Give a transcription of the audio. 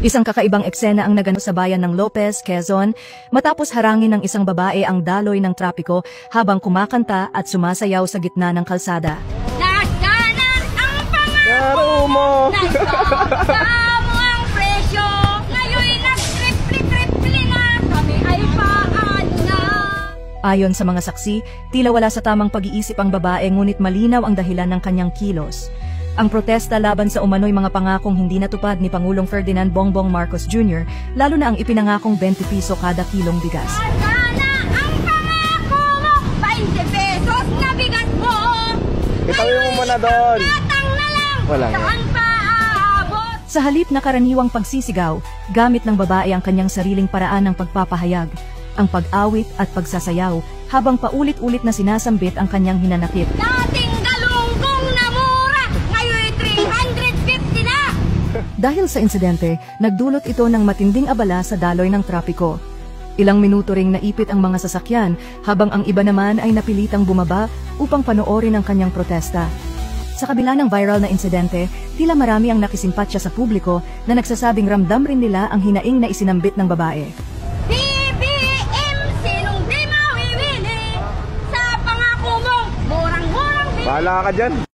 Isang kakaibang eksena ang naganap sa bayan ng Lopez, Quezon, matapos harangin ng isang babae ang daloy ng trapiko habang kumakanta at sumasayaw sa gitna ng kalsada. Nagkanan ang pangako mo! Nagkakamo ang presyo! Ngayon'y nag-trip-trip-trip na kami ay paan na! Ayon sa mga saksi, tila wala sa tamang pag-iisip ang babae ngunit malinaw ang dahilan ng kanyang kilos. Ang protesta laban sa umano'y mga pangakong hindi natupad ni Pangulong Ferdinand Bongbong Marcos Jr., lalo na ang ipinangakong 20 piso kada kilong bigas. Sana ang pangako mo, 20 pesos na bigas mo! Itawin mo muna doon! Natang na lang! Wala nga. Saan pa aabot? Sa halip na karaniwang pagsisigaw, gamit ng babae ang kanyang sariling paraan ng pagpapahayag, ang pag-awit at pagsasayaw, habang paulit-ulit na sinasambit ang kanyang hinanakit. Dating galunggong na mura, ngayon 350 na! Dahil sa insidente, nagdulot ito ng matinding abala sa daloy ng trapiko. Ilang minuto ring naipit ang mga sasakyan, habang ang iba naman ay napilitang bumaba upang panoorin ang kanyang protesta. Sa kabila ng viral na insidente, tila marami ang nakisimpatya sa publiko na nagsasabing ramdam rin nila ang hinaing na isinambit ng babae. BBM, sinong di mawiwili sa pangako mong murang-murang Bahala ka dyan!